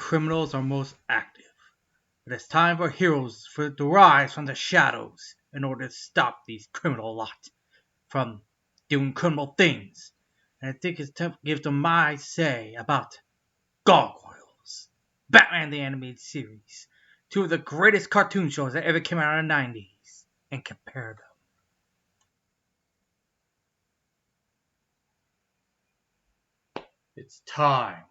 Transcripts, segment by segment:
criminals are most active. But it's time for heroes to rise from the shadows in order to stop these criminal lot from doing criminal things. And I think it's time to give them my say about Gargoyles, Batman the Animated Series, two of the greatest cartoon shows that ever came out in the 90s, and compare them. It's time.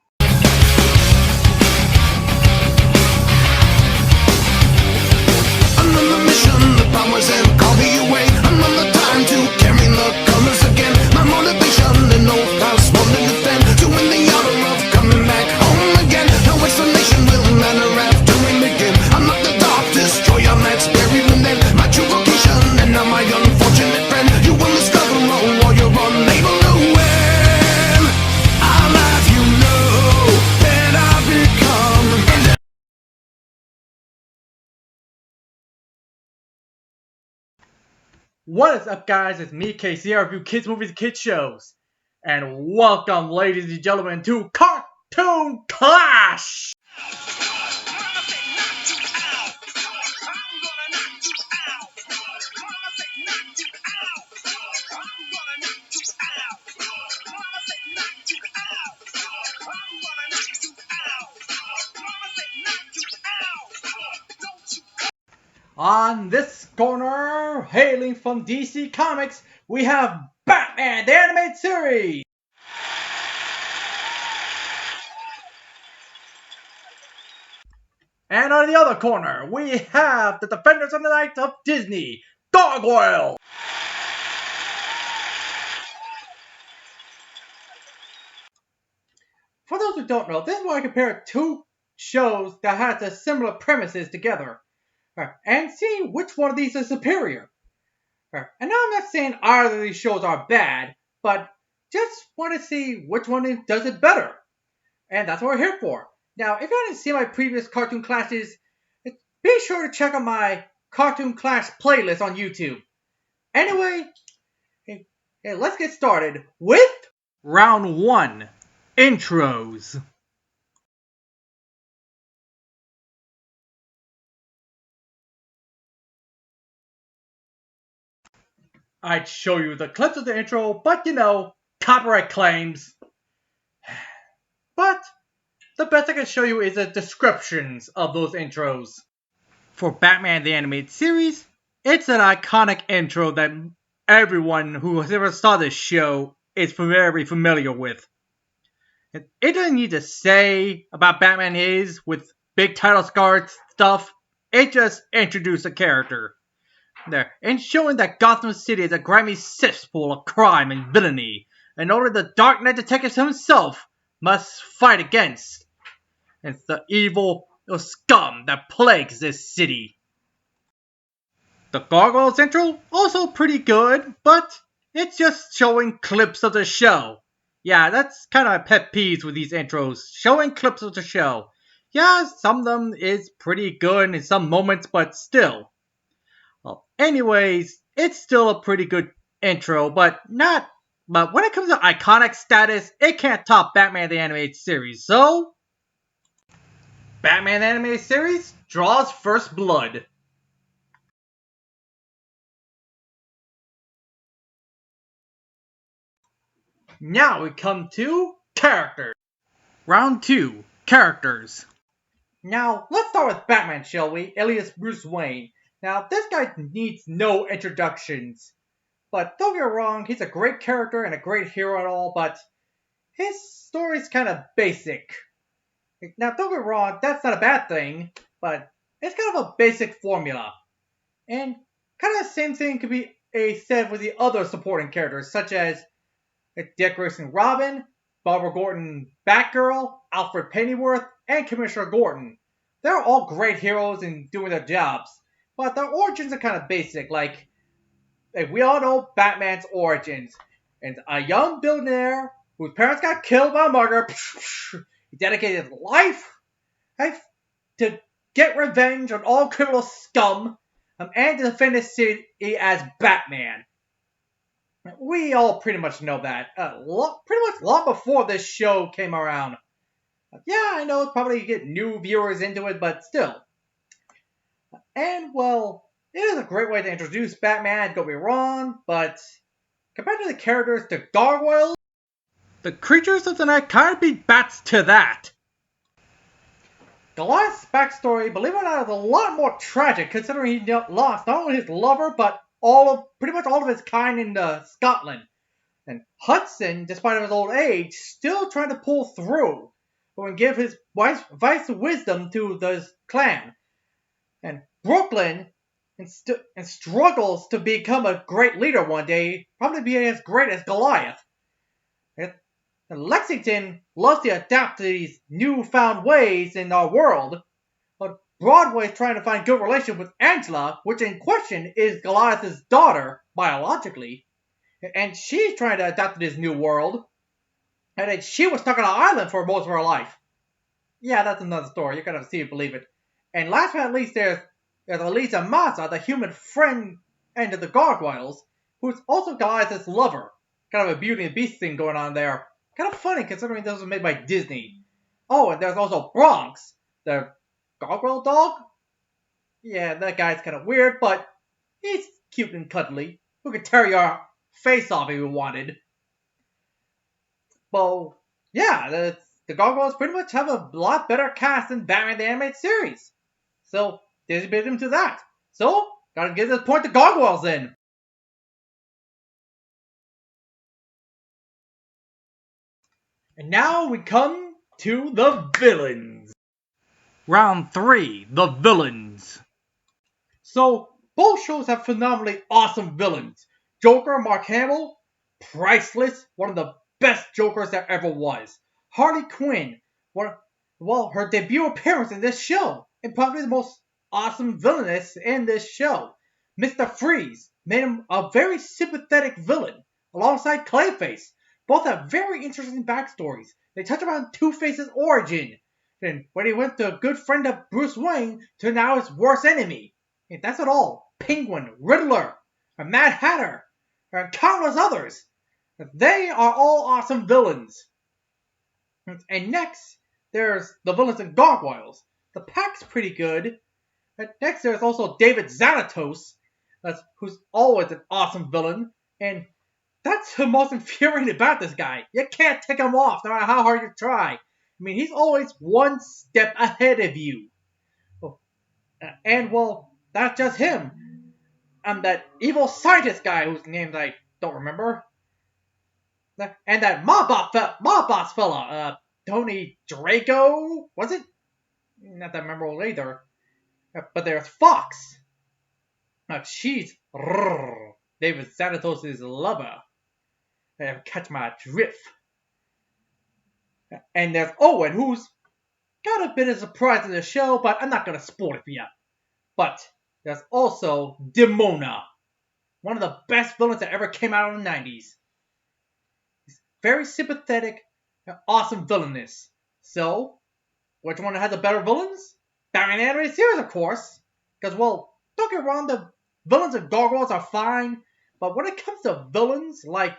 Another mission, the powers and call me away. Another time to carry the colors again. My motivation and no house want to defend. Doing the honor of coming back home again. No explanation will matter after we begin. I'm not the dark destroyer that's buried within. My true vocation and now my unfortunate friend. You will discover all while you're unable to win. I'll have you know that I've become. What is up, guys? It's me, Casey. I review kids' movies and kids' shows. And welcome, ladies and gentlemen, to Cartoon Clash! On this corner, hailing from DC Comics, we have Batman the Animated Series! And on the other corner, we have the Defenders of the Night of Disney, Gargoyle! For those who don't know, this is where I compare two shows that have the similar premises together, and see which one of these is superior. And now I'm not saying either of these shows are bad, but just want to see which one does it better. And that's what we're here for. Now, if you haven't seen my previous Cartoon Clashes, be sure to check out my Cartoon Clash playlist on YouTube. Anyway, let's get started with Round 1, Intros. I'd show you the clips of the intro, but copyright claims. But the best I can show you is the descriptions of those intros. For Batman the Animated Series, it's an iconic intro that everyone who has ever saw this show is very familiar with. It doesn't need to say about Batman is with big title cards stuff. It just introduced a character there, and showing that Gotham City is a grimy cesspool of crime and villainy, and only the Dark Knight Detectives himself must fight against. It's the evil scum that plagues this city. The Gargoyles intro, also pretty good, but it's just showing clips of the show. Yeah, that's kind of my pet peeves with these intros, showing clips of the show. Yeah, some of them is pretty good in some moments, but still. Well, anyways, it's still a pretty good intro, but when it comes to iconic status, it can't top Batman the Animated Series. So, Batman the Animated Series draws first blood. Now we come to characters. Round 2, characters. Now, let's start with Batman, shall we? Alias Bruce Wayne. Now, this guy needs no introductions. But don't get me wrong, he's a great character and a great hero and all, but his story's kind of basic. Now, don't get me wrong, that's not a bad thing, but it's kind of a basic formula. And kind of the same thing could be said with the other supporting characters, such as Dick Grayson Robin, Barbara Gordon Batgirl, Alfred Pennyworth, and Commissioner Gordon. They're all great heroes in doing their jobs, but their origins are kind of basic, like we all know Batman's origins. And a young billionaire whose parents got killed by a murder, he dedicated his life to get revenge on all criminal scum and to defend his city as Batman. We all pretty much know that. Pretty much long before this show came around. Yeah, I know it's probably get new viewers into it, but still. And, well, it is a great way to introduce Batman, don't be wrong, but compared to the characters to Gargoyles, the creatures of the night kind of beat bats to that. Goliath's backstory, believe it or not, is a lot more tragic considering he lost not only his lover, but pretty much all of his kind in Scotland. And Hudson, despite his old age, still trying to pull through and give his wife's wisdom to the clan. And Brooklyn struggles to become a great leader one day, probably be as great as Goliath. And Lexington loves to adapt to these newfound ways in our world, but Broadway is trying to find good relations with Angela, which in question is Goliath's daughter, biologically. And she's trying to adapt to this new world. And then she was stuck on an island for most of her life. Yeah, that's another story. You're gonna see it, believe it. And last but not least, there's Elisa Maza, the human friend end of the Gargoyles, who's also Goliath's lover. Kind of a Beauty and the Beast thing going on there. Kind of funny considering this was made by Disney. Oh, and there's also Bronx, the gargoyle dog. Yeah, that guy's kind of weird, but he's cute and cuddly. Who could tear your face off if you wanted. Well, yeah, the Gargoyles pretty much have a lot better cast than Batman the Animated Series. So, Disney bid him to that. So, gotta give this point to Gargoyles in. And now we come to the villains. Round 3, the villains. So, both shows have phenomenally awesome villains. Joker, Mark Hamill, priceless, one of the best Jokers there ever was. Harley Quinn, her debut appearance in this show, and probably the most awesome villainess in this show. Mr. Freeze made him a very sympathetic villain, alongside Clayface. Both have very interesting backstories. They touch upon Two-Face's origin, and when he went to a good friend of Bruce Wayne to now his worst enemy. And that's not all. Penguin, Riddler, and Mad Hatter, and countless others. They are all awesome villains. And next, there's the villains in Gargoyles. The pack's pretty good. And next, there's also David Xanatos, who's always an awesome villain. And that's the most infuriating about this guy. You can't take him off, no matter how hard you try. I mean, he's always one step ahead of you. And, well, that's just him. And that evil scientist guy whose name I don't remember. And that mob boss fella, Tony Draco, was it? Not that memorable either. But there's Fox. She's David Xanatos' lover. Catch my drift. And there's Owen, who's got a bit of surprise in the show, but I'm not going to spoil it for you. But there's also Demona, one of the best villains that ever came out in the 90s. Very sympathetic and awesome villainess. So, which one has the better villains? Batman Animated Series, of course. Because, well, don't get me wrong, the villains of Gargoyles are fine. But when it comes to villains like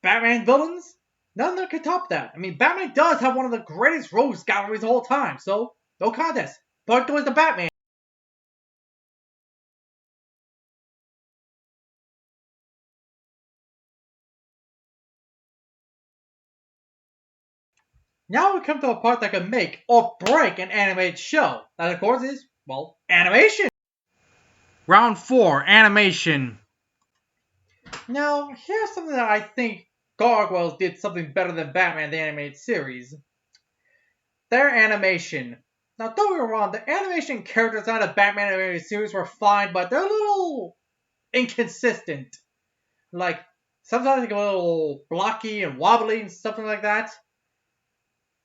Batman villains, none of them can top that. I mean, Batman does have one of the greatest rogues galleries of all time. So, no contest. Point towards the Batman. Now we come to a part that can make or break an animated show. That, of course, is, well, animation. Round 4, animation. Now, here's something that I think Gargoyles did something better than Batman the Animated Series. Their animation. Now, don't get me wrong, the animation characters on the Batman Animated Series were fine, but they're a little inconsistent. Like, sometimes they get a little blocky and wobbly and something like that.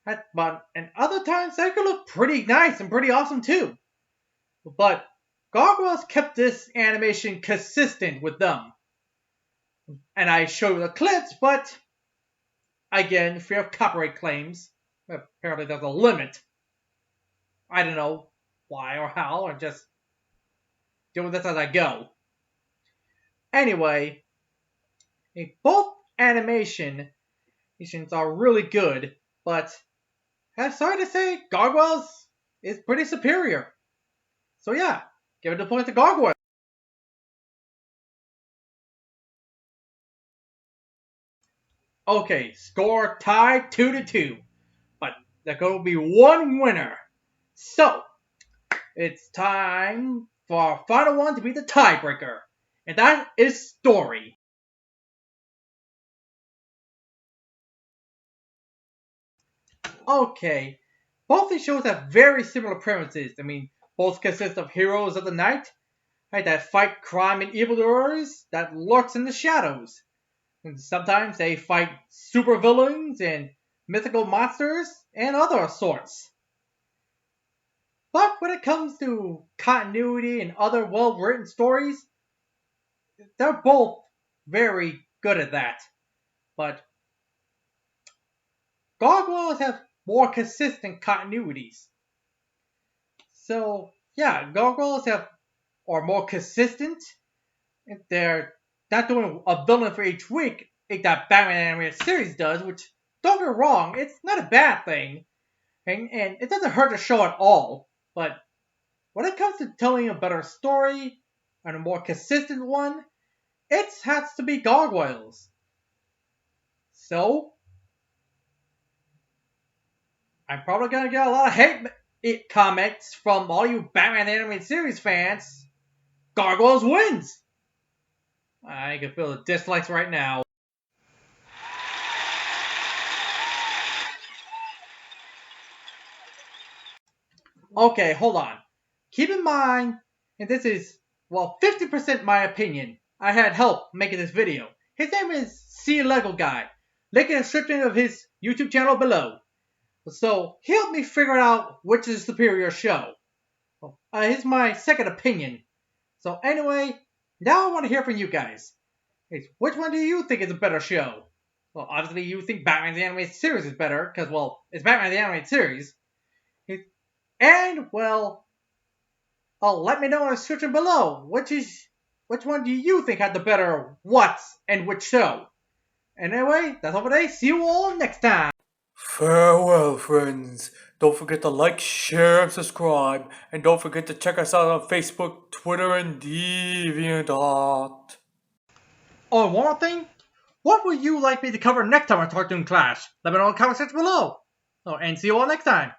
And other times they could look pretty nice and pretty awesome too. But Gargoyles kept this animation consistent with them. And I show you the clips, but again, fear of copyright claims. Apparently there's a limit. I don't know why or how, or just deal with this as I go. Anyway, both animations are really good. but I'm sorry to say, Gargoyles is pretty superior. So yeah, give it a point to Gargoyles. Okay, score tied 2-2, but there will be one winner. So it's time for our final one to be the tiebreaker, and that is story. Okay, both these shows have very similar premises. I mean, both consist of heroes of the night, right, that fight crime and evildoers that lurks in the shadows. And sometimes they fight supervillains and mythical monsters and other sorts. But when it comes to continuity and other well-written stories, they're both very good at that. But Gargoyles have more consistent continuities. So yeah, Gargoyles are more consistent. They're not doing a villain for each week like that Batman animated series does, which, don't get me wrong, it's not a bad thing. And it doesn't hurt the show at all. But when it comes to telling a better story and a more consistent one, it has to be Gargoyles. So, I'm probably gonna get a lot of hate comments from all you Batman animated series fans. Gargoyles wins! I can feel the dislikes right now. Okay, hold on. Keep in mind, and this is, well, 50% my opinion. I had help making this video. His name is C Lego Guy. Link in the description of his YouTube channel below. So, he helped me figure out which is the superior show. Here's my second opinion. So anyway, now I want to hear from you guys. Which one do you think is a better show? Well, obviously you think Batman the Animated Series is better, because, well, it's Batman the Animated Series. And, well, let me know in the description below. Which one do you think had the better what's and which show? Anyway, that's all for today. See you all next time. Farewell, friends. Don't forget to like, share, and subscribe. And don't forget to check us out on Facebook, Twitter, and DeviantArt. Oh, one more thing. What would you like me to cover next time on Cartoon Clash? Let me know in the comment section below. Oh, and see you all next time.